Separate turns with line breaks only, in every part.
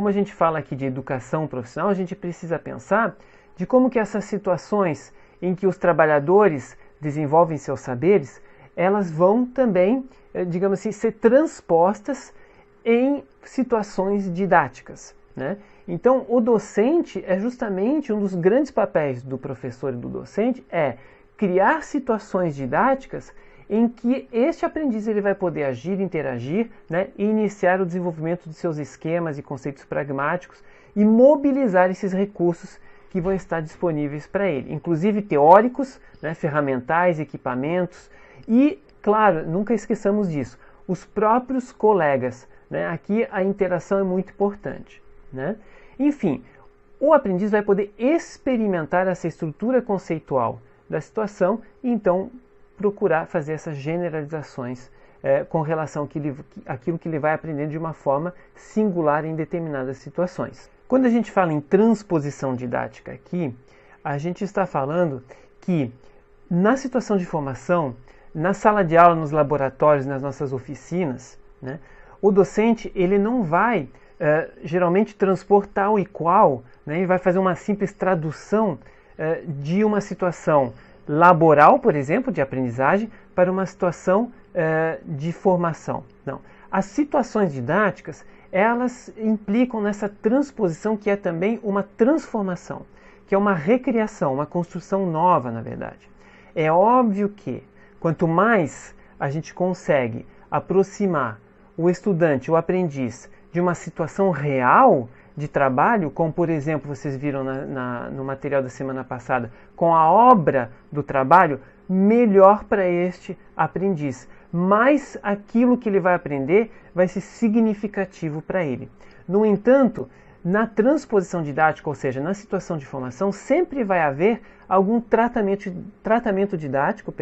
como a gente fala aqui de educação profissional, a gente precisa pensar de como que essas situações em que os trabalhadores desenvolvem seus saberes, elas vão também, digamos assim, ser transpostas em situações didáticas, né? Então, o docente é justamente um dos grandes papéis do professor e do docente, é criar situações didáticas em que este aprendiz ele vai poder agir, interagir, né, e iniciar o desenvolvimento de seus esquemas e conceitos pragmáticos e mobilizar esses recursos que vão estar disponíveis para ele, inclusive teóricos, né, ferramentais, equipamentos e, claro, nunca esqueçamos disso, os próprios colegas, né? Aqui a interação é muito importante, né? Enfim, o aprendiz vai poder experimentar essa estrutura conceitual da situação e então procurar fazer essas generalizações com relação àquilo que ele vai aprendendo de uma forma singular em determinadas situações. Quando a gente fala em transposição didática aqui, a gente está falando que na situação de formação, na sala de aula, nos laboratórios, nas nossas oficinas, né, o docente ele não vai geralmente transpor tal e qual, né, ele vai fazer uma simples tradução de uma situação laboral, por exemplo, de aprendizagem, para uma situação de formação. Não. As situações didáticas, elas implicam nessa transposição que é também uma transformação, que é uma recriação, uma construção nova, na verdade. É óbvio que, quanto mais a gente consegue aproximar o estudante, o aprendiz, de uma situação real de trabalho, como por exemplo, vocês viram no material da semana passada, com a obra do trabalho, melhor para este aprendiz. Mais aquilo que ele vai aprender vai ser significativo para ele. No entanto, na transposição didática, ou seja, na situação de formação, sempre vai haver algum tratamento didático,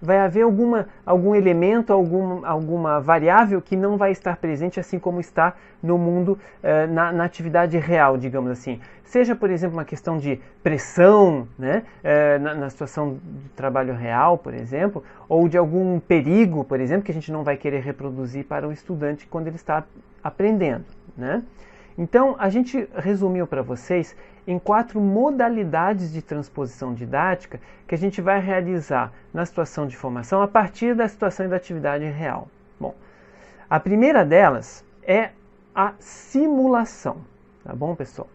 vai haver algum elemento, alguma variável que não vai estar presente assim como está no mundo, na atividade real, digamos assim. Seja, por exemplo, uma questão de pressão, né, na situação do trabalho real, por exemplo, ou de algum perigo, por exemplo, que a gente não vai querer reproduzir para o estudante quando ele está aprendendo, né? Então, a gente resumiu para vocês em 4 modalidades de transposição didática que a gente vai realizar na situação de formação a partir da situação e da atividade real. Bom, a primeira delas é a simulação, tá bom, pessoal?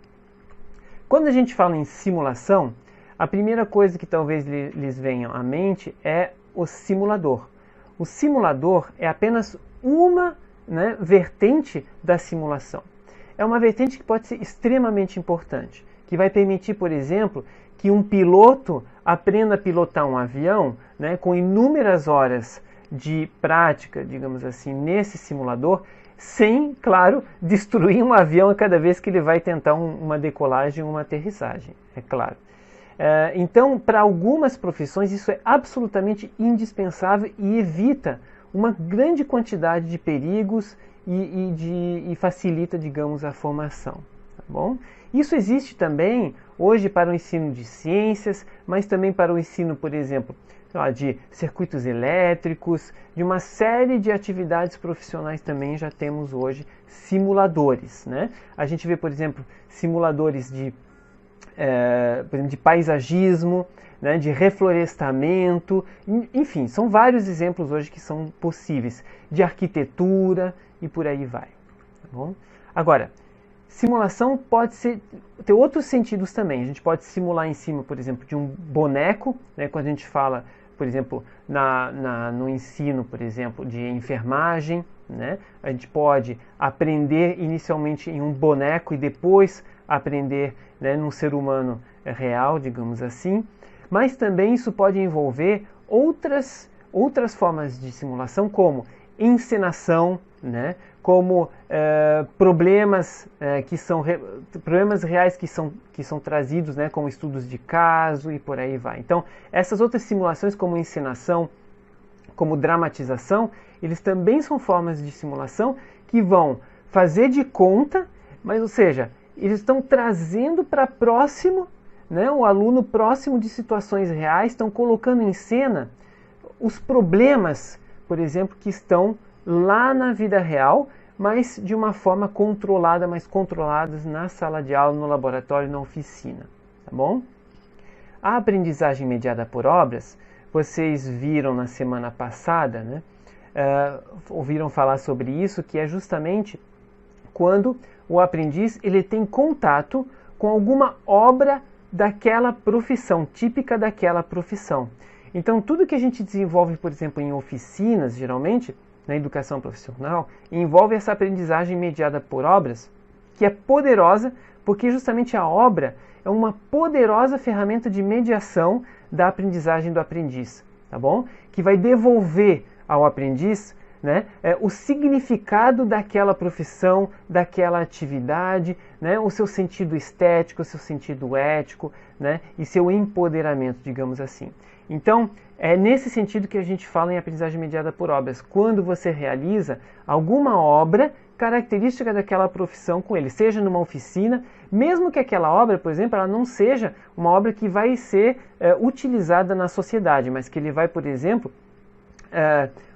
Quando a gente fala em simulação, a primeira coisa que talvez lhes venha à mente é o simulador. O simulador é apenas uma, né, vertente da simulação. É uma vertente que pode ser extremamente importante, que vai permitir, por exemplo, que um piloto aprenda a pilotar um avião, né, com inúmeras horas de prática, digamos assim, nesse simulador, sem, claro, destruir um avião a cada vez que ele vai tentar uma decolagem ou uma aterrissagem, é claro. Então, para algumas profissões, isso é absolutamente indispensável e evita uma grande quantidade de perigos e facilita, digamos, a formação. Tá bom? Isso existe também hoje para o ensino de ciências, mas também para o ensino, por exemplo, de circuitos elétricos, de uma série de atividades profissionais também já temos hoje simuladores, né? A gente vê, por exemplo, simuladores de paisagismo, né, de reflorestamento, enfim, são vários exemplos hoje que são possíveis, de arquitetura e por aí vai. Tá bom? Agora, simulação pode ter outros sentidos também. A gente pode simular em cima, por exemplo, de um boneco, né, quando a gente fala, por exemplo, no ensino, por exemplo, de enfermagem, né, a gente pode aprender inicialmente em um boneco e depois aprender, né, num ser humano real, digamos assim. Mas também isso pode envolver outras formas de simulação, como encenação, né? Como problemas reais que são trazidos, né? Como estudos de caso e por aí vai. Então, essas outras simulações, como encenação, como dramatização, eles também são formas de simulação que vão fazer de conta, mas, ou seja, eles estão trazendo para próximo, né, o aluno próximo de situações reais, estão colocando em cena os problemas, por exemplo, que estão lá na vida real, mas de uma forma controlada, mais controladas na sala de aula, no laboratório, na oficina, tá bom? A aprendizagem mediada por obras, vocês viram na semana passada, né? Ouviram falar sobre isso, que é justamente quando o aprendiz ele tem contato com alguma obra daquela profissão, típica daquela profissão. Então, tudo que a gente desenvolve, por exemplo, em oficinas, geralmente, na educação profissional, envolve essa aprendizagem mediada por obras, que é poderosa, porque justamente a obra é uma poderosa ferramenta de mediação da aprendizagem do aprendiz, tá bom? Que vai devolver ao aprendiz, né, o significado daquela profissão, daquela atividade, né, o seu sentido estético, o seu sentido ético, né, e seu empoderamento, digamos assim. Então, é nesse sentido que a gente fala em aprendizagem mediada por obras, quando você realiza alguma obra característica daquela profissão com ele, seja numa oficina, mesmo que aquela obra, por exemplo, ela não seja uma obra que vai ser utilizada na sociedade, mas que ele vai, por exemplo,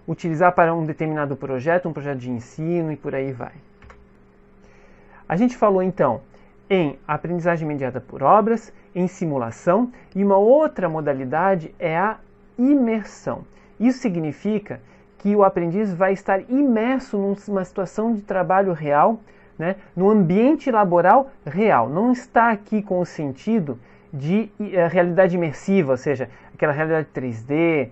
utilizar para um determinado projeto, um projeto de ensino e por aí vai. A gente falou então em aprendizagem mediada por obras, em simulação, e uma outra modalidade é a imersão. Isso significa que o aprendiz vai estar imerso numa situação de trabalho real, né, no ambiente laboral real. Não está aqui com o sentido de realidade imersiva, ou seja, aquela realidade 3D,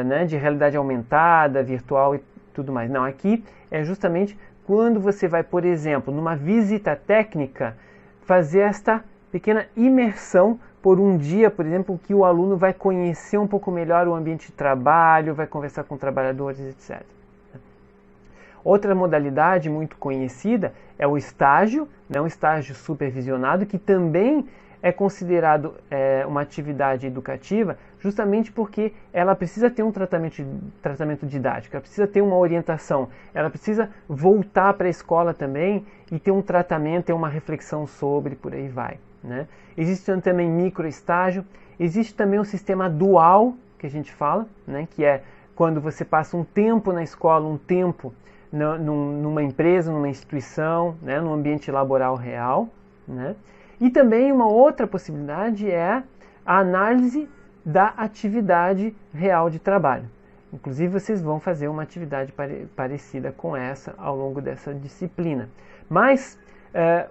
né, de realidade aumentada, virtual e tudo mais. Não, aqui é justamente quando você vai, por exemplo, numa visita técnica, fazer esta pequena imersão por um dia, por exemplo, que o aluno vai conhecer um pouco melhor o ambiente de trabalho, vai conversar com trabalhadores, etc. Outra modalidade muito conhecida é o estágio, né, um estágio supervisionado, que também é considerado uma atividade educativa justamente porque ela precisa ter um tratamento didático, ela precisa ter uma orientação, ela precisa voltar para a escola também e ter um tratamento, ter uma reflexão sobre, por aí vai, né? Existe também microestágio, existe também o sistema dual, que a gente fala, né, que é quando você passa um tempo na escola, um tempo numa empresa, numa instituição, né, num ambiente laboral real, né? E também uma outra possibilidade é a análise da atividade real de trabalho. Inclusive, vocês vão fazer uma atividade parecida com essa ao longo dessa disciplina. Mas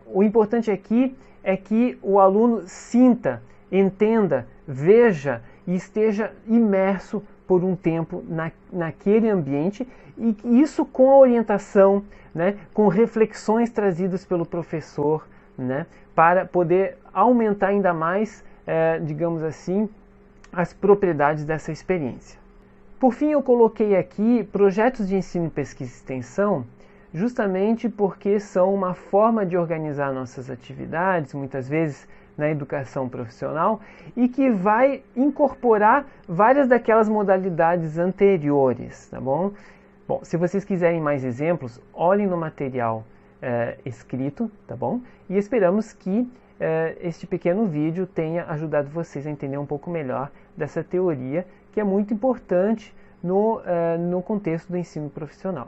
o importante aqui é que o aluno sinta, entenda, veja e esteja imerso por um tempo naquele ambiente, e isso com a orientação, né, com reflexões trazidas pelo professor, né, para poder aumentar ainda mais, digamos assim, as propriedades dessa experiência. Por fim, eu coloquei aqui projetos de ensino, pesquisa e extensão, justamente porque são uma forma de organizar nossas atividades, muitas vezes na educação profissional, e que vai incorporar várias daquelas modalidades anteriores, tá bom? Bom, se vocês quiserem mais exemplos, olhem no material escrito, tá bom? E esperamos que este pequeno vídeo tenha ajudado vocês a entender um pouco melhor dessa teoria, que é muito importante no contexto do ensino profissional.